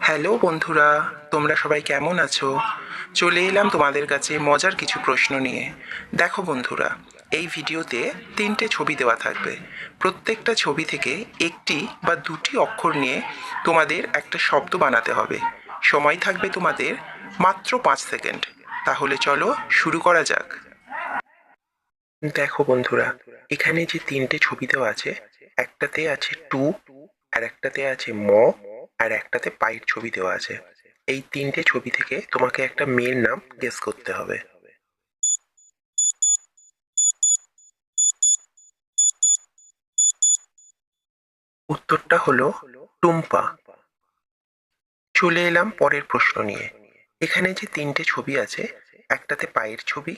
Hello বন্ধুরা, তোমরা সবাই কেমন আছো? চলে এলাম তোমাদের কাছে মজার কিছু প্রশ্ন নিয়ে। দেখো বন্ধুরা, এই ভিডিওতে 3টে ছবি দেওয়া থাকবে। প্রত্যেকটা ছবি থেকে একটি বা দুটি অক্ষর নিয়ে তোমাদের একটা শব্দ বানাতে হবে। সময় থাকবে তোমাদের মাত্র 5 সেকেন্ড। তাহলে চলো শুরু করা যাক। দেখো বন্ধুরা, এখানে যে 3টে ছবি দেওয়া আছে, একটাতে আছে টু, আর একটাতে আছে ম, আর একটাতে পায়ের ছবি দেওয়া আছে। এই 3টে ছবি থেকে তোমাকে একটা মেয়ের নাম গেস করতে হবে। উত্তরটা হলো টুম্পা। চলে এলাম পরের প্রশ্ন নিয়ে। এখানে যে 3টে ছবি আছে, একটাতে পায়ের ছবি,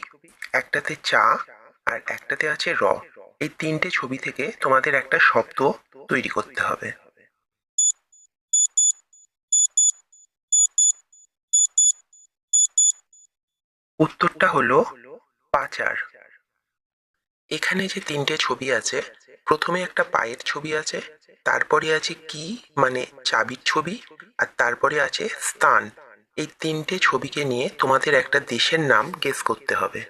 একটাতে চা, আর একটাতে আছে র। এই 3টে ছবি থেকে তোমাদের একটা শব্দ তৈরি করতে হবে। উত্তরটা হলো পাচার। এখানে যে 3টে ছবি আছে, প্রথমে একটা পায়ের ছবি আছে, তারপরে আছে কি মানে চাবির ছবি, আর তারপরে আছে স্থান। এই 3টে ছবিকে নিয়ে তোমাদের একটা দেশের নাম গেস করতে হবে।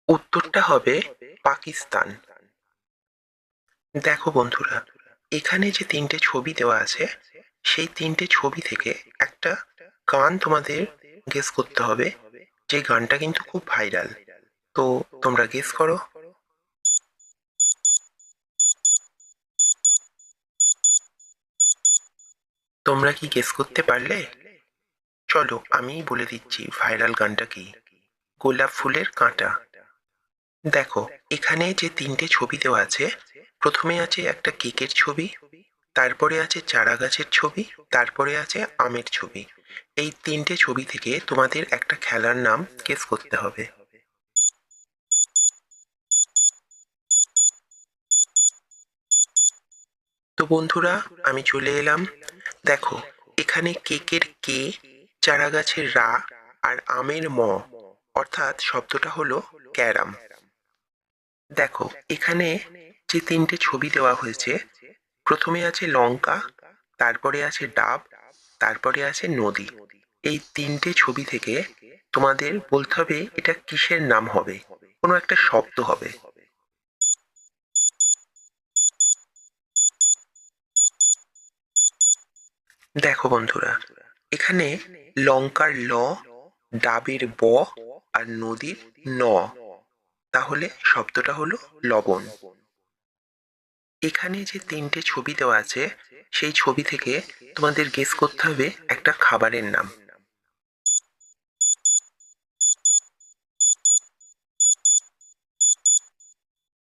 উত্তরটা হবে পাকিস্তান। দেখো বন্ধুরা, এখানে যে 3টে ছবি দেওয়া আছে, সেই 3টে ছবি থেকে একটা গান তোমাদের গেস করতে হবে, যে গানটা কিন্তু খুব ভাইরাল। তো তোমরা গেস করো। তোমরা কি গেস করতে পারলে? চলো আমিই বলে দিচ্ছি ভাইরাল গানটা কি। গোলাপ ফুলের কাঁটা। দেখো, এখানে যে 3টে ছবি দেওয়া আছে, প্রথমে আছে একটা কেকের ছবি, তারপরে আছে চারা গাছের ছবি, তারপরে আছে আমের ছবি। এই 3টে ছবি থেকে তোমাদের একটা খেলার নাম গেস করতে হবে। তো বন্ধুরা, আমি চলে এলাম। দেখো, এখানে কেকের কে, চারা গাছের রা, আর আমের ম, অর্থাৎ শব্দটা হলো ক্যারাম। দেখো, এখানে যে 3টে ছবি দেওয়া হয়েছে, প্রথমে আছে লঙ্কা, তারপরে আছে ডাব, তারপরে আছে নদী। এই 3টে ছবি থেকে তোমাদের বলতে হবে এটা কিসের নাম হবে, কোনো একটা শব্দ হবে। দেখো বন্ধুরা, এখানে লঙ্কার ল, ডাবের ব, আর নদীর ন, তাহলে শব্দটা হলো লবণ। এখানে যে 3টে ছবি দেওয়া আছে, সেই ছবি থেকে তোমাদের গেস করতে হবে একটা খাবারের নাম।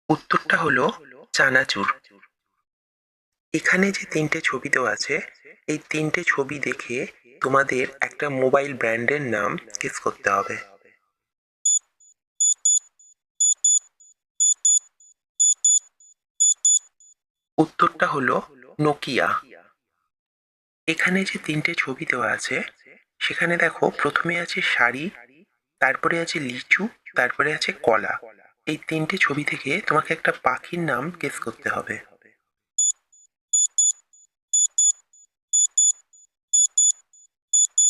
উত্তরটা হলো চানাচুর। এখানে যে 3টে ছবি দেওয়া আছে, এই 3টে ছবি দেখে তোমাদের একটা মোবাইল ব্র্যান্ডের নাম গেস করতে হবে। উত্তরটা হলো নোকিয়া। এখানে যে 3টে ছবি দেওয়া আছে, সেখানে দেখো প্রথমে আছে শাড়ি, তারপরে আছে লিচু, তারপরে আছে কলা। এই 3টে ছবি থেকে তোমাকে একটা পাখির নাম গেস করতে হবে। উত্তরটা হলো কাক। এখানে যে 3টে ছবি দেওয়া আছে, সেখানে দেখো প্রথমে আছে শাড়ি, তারপরে আছে লিচু, তারপরে আছে কলা। এই 3টে ছবি থেকে তোমাকে একটা পাখির নাম গেস করতে হবে। উত্তরটা হলো কাক। এখানে যে 3টে ছবি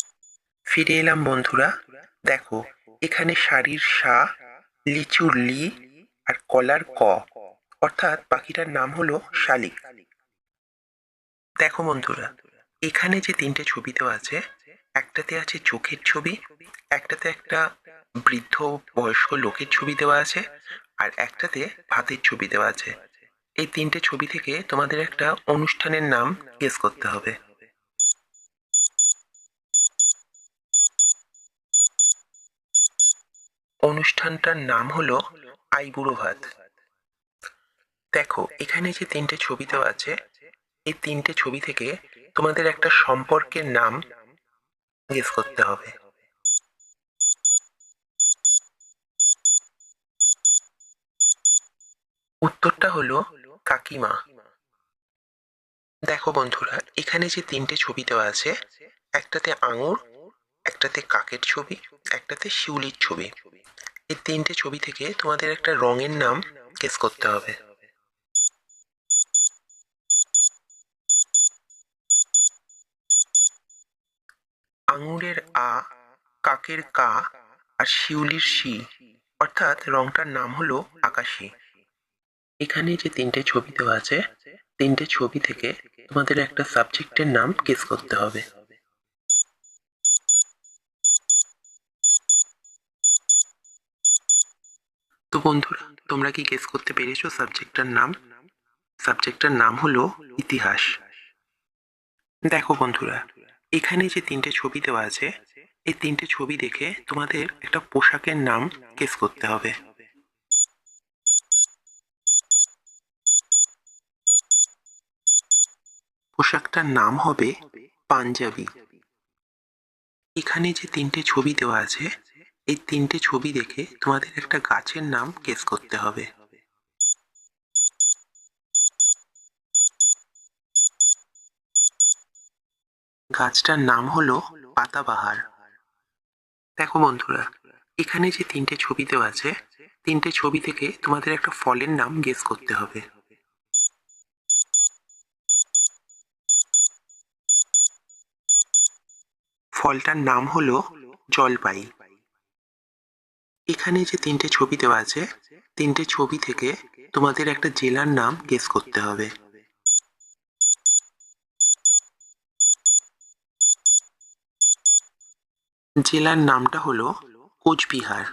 দেওয়া আছে, ফিরে এলাম বন্ধুরা। দেখো, এখানে শাড়ির সা, লিচুর লি, আর কলার ক, অর্থাৎ পাখিটার নাম হলো শালিক। দেখো বন্ধুরা, এখানে যে 3টে ছবি দেওয়া আছে, একটাতে আছে চোখের ছবি, একটাতে একটা বৃদ্ধ বয়স্ক লোকের ছবি দেওয়া আছে, আর একটাতে ভাতের ছবি দেওয়া আছে। এই 3টে ছবি থেকে তোমাদের একটা অনুষ্ঠানের নাম গেস করতে হবে। অনুষ্ঠানটার নাম হলো আইবুড়ো ভাত। দেখো, এখানে যে 3টে ছবি দেওয়া আছে, এই 3টে ছবি থেকে তোমাদের একটা সম্পর্কের নাম গেস করতে হবে। উত্তরটা হলো কাকিমা। দেখো বন্ধুরা, এখানে যে 3টে ছবি দেওয়া আছে, একটাতে আঙুর, একটাতে কাকের ছবি, একটাতে শিউলির ছবি। এই 3টে ছবি থেকে তোমাদের একটা রঙের নাম গেস করতে হবে। আঙুরের আ, কাকের কা আর শিউলির শি, অর্থাৎ রংটার নাম হলো আকাশী। এখানে যে তিনটে ছবি দেওয়া আছে, তিনটে ছবি থেকে তোমাদের একটা সাবজেক্টের নাম গেস করতে হবে। তো বন্ধুরা, তোমরা কি গেস করতে পেরেছো সাবজেক্টটার নাম? সাবজেক্টটার নাম হলো ইতিহাস। দেখো বন্ধুরা, এখানে যে তিনটে ছবি দেওয়া আছে, এই তিনটে ছবি দেখে তোমাদের একটা পোশাকের নাম গেস করতে হবে। পোশাকটার নাম হবে পাঞ্জাবি। এখানে যে তিনটে ছবি দেওয়া আছে, এই তিনটে ছবি দেখে তোমাদের একটা গাছের নাম গেস করতে হবে। গাছটার নাম হলো পাতাবাহার। দেখো বন্ধুরা, এখানে যে তিনটে ছবি দেওয়া আছে, তিনটে ছবি থেকে তোমাদের একটা ফলের নাম গেস করতে হবে। ফলটার নাম হলো জলপাই। এখানে যে তিনটে ছবি দেওয়া আছে, তিনটে ছবি থেকে তোমাদের একটা জেলার নাম গেস করতে হবে। জেলার নামটা হলো কোচবিহার।